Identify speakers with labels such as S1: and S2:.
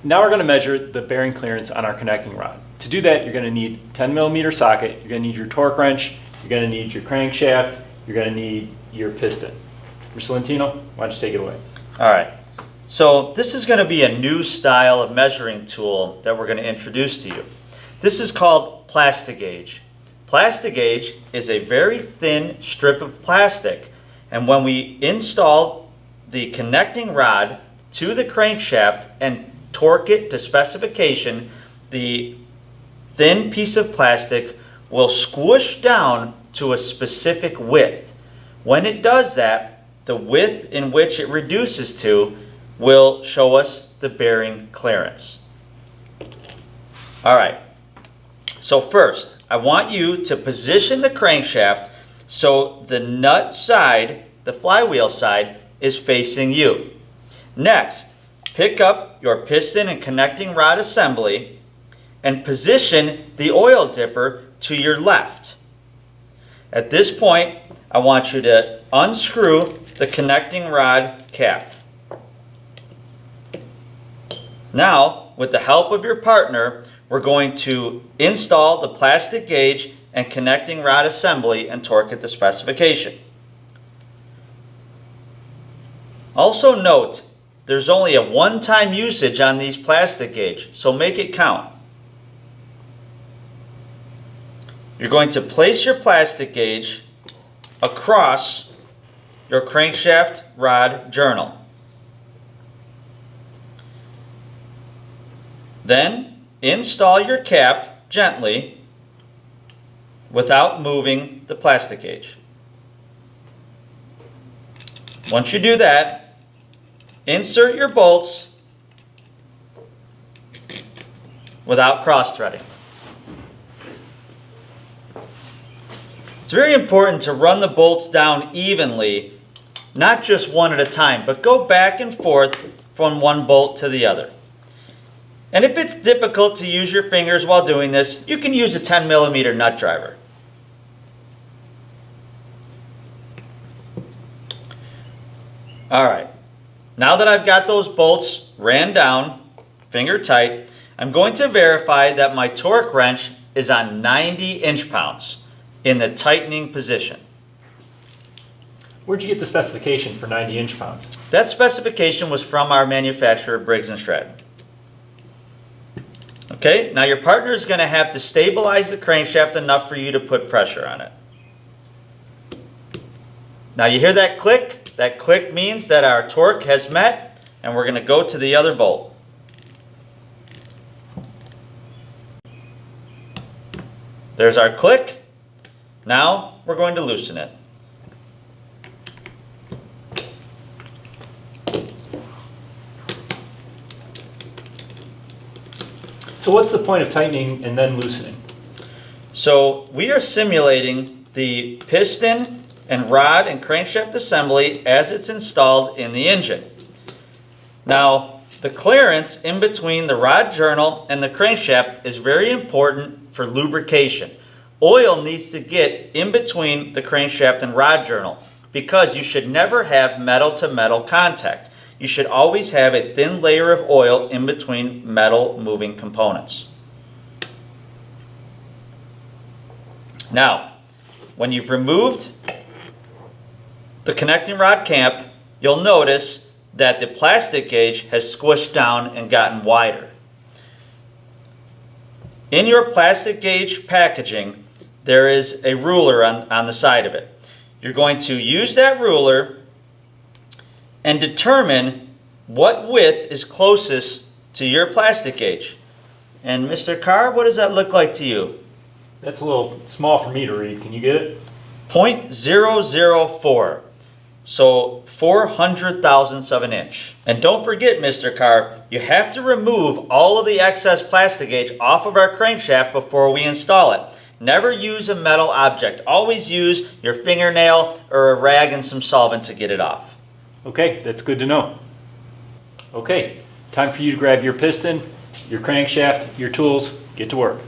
S1: Now we're going to measure the bearing clearance on our connecting rod. To do that, you're going to need a 10 millimeter socket, you're going to need your torque wrench, you're going to need your crankshaft, you're going to need your piston. Mr. Lentino, why don't you take it away?
S2: All right. So this is going to be a new style of measuring tool that we're going to introduce to you. This is called Plastigage. Plastigage is a very thin strip of plastic, and when we install the connecting rod to the crankshaft and torque it to specification, the thin piece of plastic will squish down to a specific width. When it does that, the width in which it reduces to will show us the bearing clearance. All right, so first I want you to position the crankshaft so the nut side, the flywheel side, is facing you. Next, pick up your piston and connecting rod assembly and position the oil dipper to your left. At this point, I want you to unscrew the connecting rod cap. Now, with the help of your partner, we're going to install the plastic gauge and connecting rod assembly and torque it to specification. Also note, there's only a one-time usage on these plastic gauge, so make it count. You're going to place your plastic gauge across your crankshaft rod journal. Then install your cap gently without moving the plastic gauge. Once you do that, insert your bolts without cross-threading. It's very important to run the bolts down evenly, not just one at a time, but go back and forth from one bolt to the other. And if it's difficult to use your fingers while doing this, you can use a 10 millimeter nut driver. All right, now that I've got those bolts ran down, finger tight, I'm going to verify that my torque wrench is on 90 inch-pounds in the tightening position.
S1: Where'd you get the specification for 90 inch-pounds?
S2: That specification was from our manufacturer, Briggs & Stratton. Okay, now your partner is going to have to stabilize the crankshaft enough for you to put pressure on it. Now you hear that click? That click means that our torque has met, and we're going to go to the other bolt. There's our click. Now we're going to loosen it.
S1: So what's the point of tightening and then loosening?
S2: So we are simulating the piston and rod and crankshaft assembly as it's installed in the engine. Now, the clearance in between the rod journal and the crankshaft is very important for lubrication. Oil needs to get in between the crankshaft and rod journal because you should never have metal-to-metal contact. You should always have a thin layer of oil in between metal moving components. Now, when you've removed the connecting rod camp, you'll notice that the plastic gauge has squished down and gotten wider. In your plastic gauge packaging, there is a ruler on the side of it. You're going to use that ruler and determine what width is closest to your plastic gauge. And Mr. Carr, what does that look like to you?
S1: That's a little small for me to read. Can you get it?
S2: 0.004. So 400,000ths of an inch. And don't forget, Mr. Carr, you have to remove all of the excess Plastigage off of our crankshaft before we install it. Never use a metal object. Always use your fingernail or a rag and some solvent to get it off.
S1: Okay, that's good to know. Okay, time for you to grab your piston, your crankshaft, your tools, get to work.